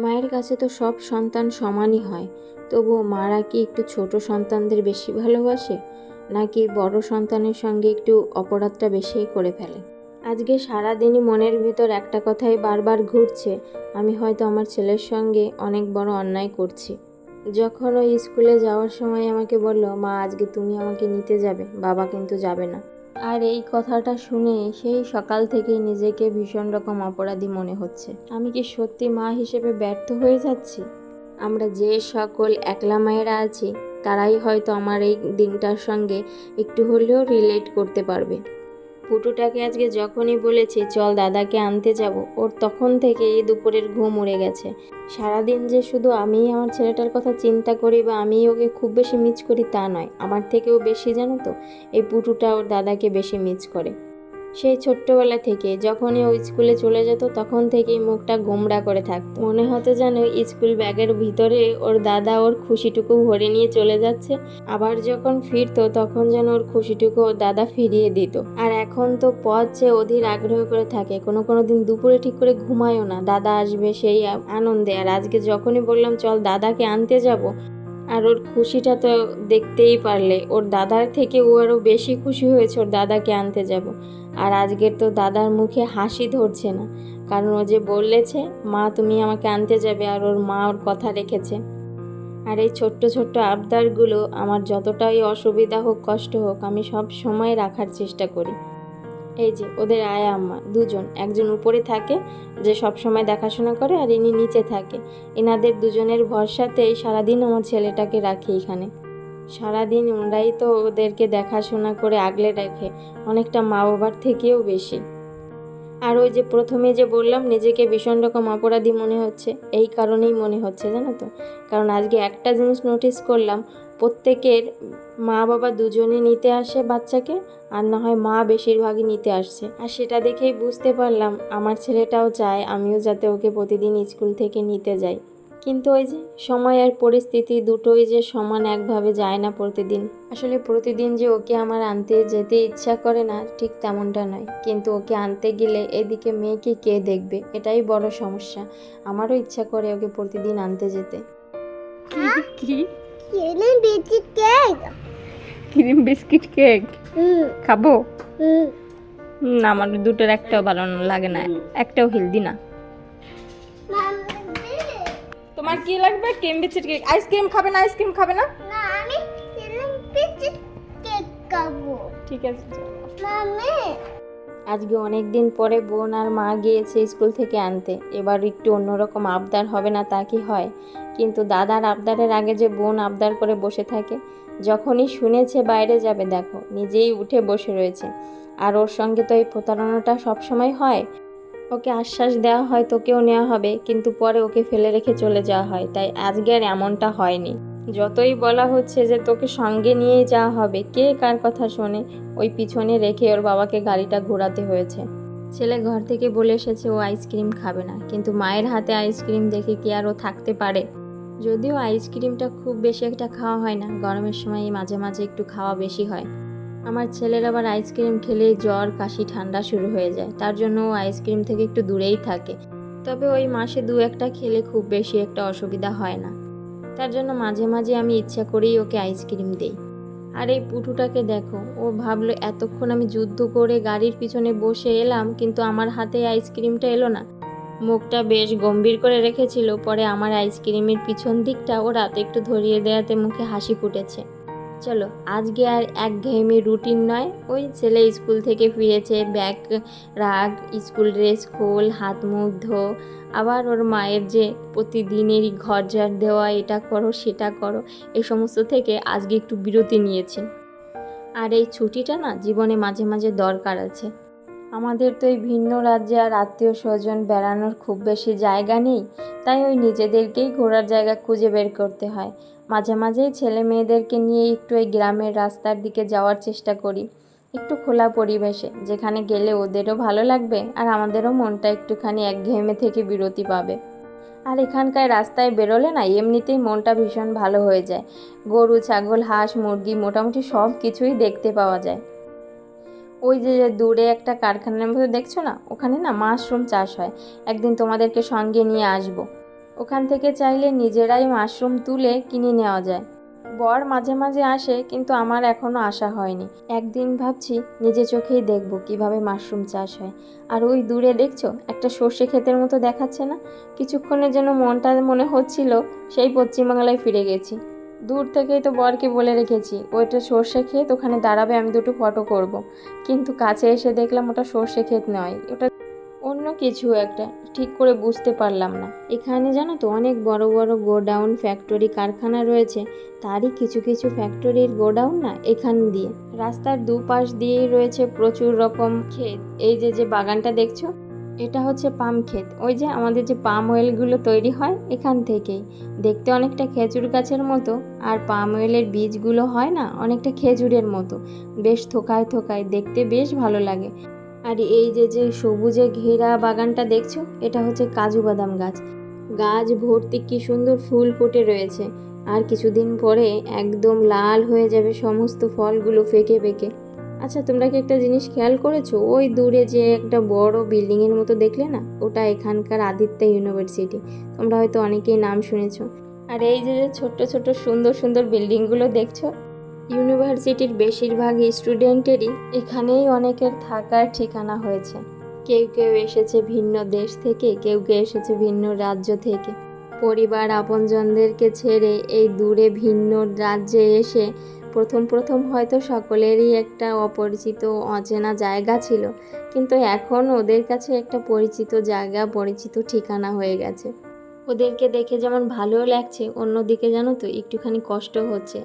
মায়ের কাছে তো সব সন্তান সমানই হয়, তবুও মারা কি একটু ছোট সন্তানদের বেশি ভালোবাসে, নাকি বড় সন্তানের সঙ্গে একটু অপরাধটা বেশিই করে ফেলে? আজকে সারাদিনই মনের ভিতর একটা কথাই বারবার ঘুরছে, আমি হয়তো আমার ছেলের সঙ্গে অনেক বড় অন্যায় করছি। যখন ওই স্কুলে যাওয়ার সময় আমাকে বলল, মা আজকে তুমি আমাকে নিতে যাবে, বাবা কিন্তু যাবে না। আর এই কথাটা শুনে সেই সকাল থেকেই নিজেকে ভীষণ রকম অপরাধী মনে হচ্ছে। আমি কি সত্যি মা হিসেবে ব্যর্থ হয়ে যাচ্ছি? আমরা যে সকল একলা মায়েরা আছি তারাই হয়তো আমার এই দিনটার সঙ্গে একটু হলেও রিলেট করতে পারবে। পুটুটাকে আজকে যখনই বলেছি চল দাদাকে আনতে যাব, ওর তখন থেকে এই দুপুরের ঘুম উড়ে গেছে। সারাদিন যে শুধু আমিই আমার ছেলেটার কথা চিন্তা করি বা আমিই ওকে খুব বেশি মিস করি তা নয়, আমার থেকেও বেশি জানো তো এই পুটুটা ওর দাদাকে বেশি মিস করে। সেই ছোট্টবেলা থেকে যখনই ও স্কুলে চলে যেত তখন থেকেই মুখটা গোমড়া করে থাকতো, মনে হতো যেন স্কুল ব্যাগের ভিতরে ওর দাদা ওর খুশিটুকু ভরে নিয়ে চলে যাচ্ছে, আবার যখন ফিরতো তখন যেন ওর খুশিটুকু ওর দাদা ফিরিয়ে দিত। আর এখন তো পথ চেয়ে অধীর আগ্রহ করে থাকে, কোনো দিন দুপুরে ঠিক করে ঘুমায়ও না, দাদা আসবে সেই আনন্দে। আর আজকে যখনই বললাম চল দাদাকে আনতে যাব, আর ওর খুশিটা তো দেখতেই পারলে, ওর দাদার থেকে ও আরও বেশি খুশি হয়েছে ওর দাদাকে আনতে যাব। আর আজকের তো দাদার মুখে হাসি ধরছে না, কারণ ও যে বলেছে মা তুমি আমাকে আনতে যাবে, আর ওর মা ওর কথা রেখেছে। আর এই ছোট্ট ছোট্ট আবদারগুলো আমার যতটাই অসুবিধা হোক কষ্ট হোক আমি সব সময় রাখার চেষ্টা করি। এই যে ওদের আয়া আম্মা দুজন, একজন উপরে থাকে যে সব সময় দেখাশোনা করে, আর ইনি নিচে থাকে। এনাদের দুজনের ভরসাতেই সারাদিন আমার ছেলেটাকে রাখি এখানে। সারাদিন ওনারাই তো ওদেরকে দেখাশোনা করে আগলে রাখে, অনেকটা মা বাবার থেকেও বেশি। আর ওই যে প্রথমে যে বললাম নিজেকে ভীষণ রকম অপরাধী মনে হচ্ছে, এই কারণেই মনে হচ্ছে জানো তো, কারণ আজকে একটা জিনিস নোটিস করলাম, প্রত্যেকের মা বাবা দুজনে নিতে আসে বাচ্চাকে, আর না হয় মা বেশিরভাগই নিতে আসছে। আর সেটা দেখেই বুঝতে পারলাম আমার ছেলেটাও চায় আমিও যাতে ওকে প্রতিদিন স্কুল থেকে নিতে যাই, কিন্তু ওই যে সময় আর পরিস্থিতি দুটোই যে সমান একভাবে যায় না প্রতিদিন। আসলে প্রতিদিন যে ওকে আমার আনতে যেতে ইচ্ছা করে না ঠিক তেমনটা নয়, কিন্তু ওকে আনতে গেলে এদিকে মেয়েকে কে দেখবে, এটাই বড় সমস্যা। আমারও ইচ্ছা করে ওকে প্রতিদিন আনতে যেতে। কি cream biscuit cake. Cream biscuit cake খাবো? না, আমার দুটোর একটাও ভালো লাগে না, একটাও হেলদি না। তোমার কি লাগবে? Cream biscuit cake. আইসক্রিম খাবে না? আইসক্রিম খাবে না? না আমি ক্রিম বিস্কিট কেক খাবো। ঠিক আছে মাম্মি আজকে অনেক দিন পরে বোন আর মা গিয়েছে স্কুল থেকে আনতে, এবার একটু অন্যরকম আবদার হবে না তা কি হয়? কিন্তু দাদার আবদারের আগে যে বোন আবদার করে বসে থাকে, যখনই শুনেছে বাইরে যাবে দেখো নিজেই উঠে বসে রয়েছে। আর ওর সঙ্গে তো এই প্রতারণাটা সবসময় হয়, ওকে আশ্বাস দেওয়া হয় তোকেও নেওয়া হবে, কিন্তু পরে ওকে ফেলে রেখে চলে যাওয়া হয়। তাই আজকে আর এমনটা হয়নি। যতই বলা হচ্ছে যে তোকে সঙ্গে নিয়েই যাওয়া হবে, কে কার কথা শোনে, ওই পিছনে রেখে ওর বাবাকে গাড়িটা ঘোরাতে হয়েছে। ছেলে ঘর থেকে বলে এসেছে ও আইসক্রিম খাবে না, কিন্তু মায়ের হাতে আইসক্রিম দেখে কি আর ও থাকতে পারে? যদিও আইসক্রিমটা খুব বেশি একটা খাওয়া হয় না, গরমের সময় মাঝে মাঝে একটু খাওয়া বেশি হয়। আমার ছেলের আবার আইসক্রিম খেলে জ্বর কাশি ঠান্ডা শুরু হয়ে যায়, তার জন্য ও আইসক্রিম থেকে একটু দূরেই থাকে। তবে ওই মাসে দু একটা খেলে খুব বেশি একটা অসুবিধা হয় না, তার জন্য মাঝে মাঝে আমি ইচ্ছা করেই ওকে আইসক্রিম দেই। আর এই পুটুটাকে দেখো, ও ভাবলো এতক্ষণ আমি যুদ্ধ করে গাড়ির পিছনে বসে এলাম, কিন্তু আমার হাতে আইসক্রিমটা এলো না। মুখটা বেশ গম্ভীর করে রেখেছিল, পরে আমার আইসক্রিমের পিছন দিকটা ও রাতে একটু ধরিয়ে দেওয়াতে মুখে হাসি ফুটেছে। চলো আজকে আর একঘেয়েমি রুটিন নয়, ওই ছেলে স্কুল থেকে ফিরেছে, ব্যাগ রাখ, স্কুল ড্রেস খোল, হাত মুখ ধো, আবার ওর মায়ের যে প্রতিদিনেরই ঘর ঝাড় দেওয়া, এটা করো সেটা করো, এই সমস্ত থেকে আজকে একটু বিরতি নিয়েছি। আর এই ছুটিটা না জীবনে মাঝে মাঝে দরকার আছে। আমাদের তো এই ভিন্ন রাজ্যে আর আত্মীয় স্বজন বেড়ানোর খুব বেশি জায়গা নেই, তাই ওই নিজেদেরকেই ঘোরার জায়গা খুঁজে বের করতে হয়। মাঝে মাঝেই ছেলে মেয়েদেরকে নিয়ে একটু এই গ্রামের রাস্তার দিকে যাওয়ার চেষ্টা করি, একটু খোলা পরিবেশে, যেখানে গেলে ওদেরও ভালো লাগবে আর আমাদেরও মনটা একটুখানি একঘেয়েমি থেকে বিরতি পাবে। আর এখানকার রাস্তায় বেরোলে না এমনিতেই মনটা ভীষণ ভালো হয়ে যায়, গরু ছাগল হাঁস মুরগি মোটামুটি সব কিছুই দেখতে পাওয়া যায়। ওই যে দূরে একটা কারখানার মধ্যে দেখছো না, ওখানে না মাশরুম চাষ হয়, একদিন তোমাদেরকে সঙ্গে নিয়ে আসবো। ওখান থেকে চাইলে নিজেরাই মাশরুম তুলে কিনে নেওয়া যায়। বর মাঝে মাঝে আসে, কিন্তু আমার এখনও আসা হয়নি। একদিন ভাবছি নিজে চোখেই দেখব কিভাবে মাশরুম চাষ হয়। আর ওই দূরে দেখছো একটা সর্ষে ক্ষেতের মতো দেখাচ্ছে না? কিছুক্ষণের জন্য মনটা মনে হচ্ছিল সেই পশ্চিমবাংলায় ফিরে গেছি। দূর থেকেই তো বরকে বলে রেখেছি ওইটা সর্ষে ক্ষেত, ওখানে দাঁড়াবে, আমি দুটো ফটো করব। কিন্তু কাছে এসে দেখলাম ওটা সর্ষে ক্ষেত নয়, ওটা অন্য কিছু একটা, ঠিক করে বুঝতে পারলাম না। এখানে জানো তো অনেক বড় বড় গোডাউন, ফ্যাক্টরি, কারখানা রয়েছে। তারই কিছু কিছু ফ্যাক্টরির গোডাউন না এখান দিয়ে, রাস্তার দুপাশ দিয়েই রয়েছে প্রচুর রকম ক্ষেত। এই যে বাগানটা দেখছো, এটা হচ্ছে পাম ক্ষেত। ওই যে আমাদের যে পাম অয়েলগুলো তৈরি হয় এখান থেকেই। দেখতে অনেকটা খেজুর গাছের মতো, আর পাম অয়েলের বীজগুলো হয় না অনেকটা খেজুরের মতো, বেশ থোকায় থোকায়, দেখতে বেশ ভালো লাগে। আর এই যে সবুজে ঘেরা বাগানটা দেখছো, এটা হচ্ছে কাজু বাদাম গাছ। গাছ ভর্তি কি সুন্দর ফুল ফুটে রয়েছে। আর কিছুদিন পরে একদম লাল হয়ে যাবে সমস্ত ফলগুলো ফেকে ফেকে। আচ্ছা, তোমরা কি একটা জিনিস খেয়াল করেছো? ওই দূরে যে একটা বড় বিল্ডিংয়ের মতো দেখলে না, ওটা এখানকার আদিত্য ইউনিভার্সিটি। তোমরা হয়তো অনেকেই নাম শুনেছো। আর এই যে ছোট্ট ছোট্ট সুন্দর সুন্দর বিল্ডিংগুলো দেখছো, ইউনিভার্সিটির বেশিরভাগ স্টুডেন্টেরই এখানেই অনেকের থাকার ঠিকানা হয়েছে। কেউ কেউ এসেছে ভিন্ন দেশ থেকে, কেউ কেউ এসেছে ভিন্ন রাজ্য থেকে। পরিবার আপনজনদেরকে ছেড়ে এই দূরে ভিন্ন রাজ্যে এসে প্রথম প্রথম হয়তো সকলেরই একটা অপরিচিত অচেনা জায়গা ছিল, কিন্তু এখন ওদের কাছে একটা পরিচিত জায়গা, পরিচিত ঠিকানা হয়ে গেছে। ওদেরকে দেখে যেমন ভালোও লাগছে, অন্যদিকে জানো তো একটুখানি কষ্ট হচ্ছে।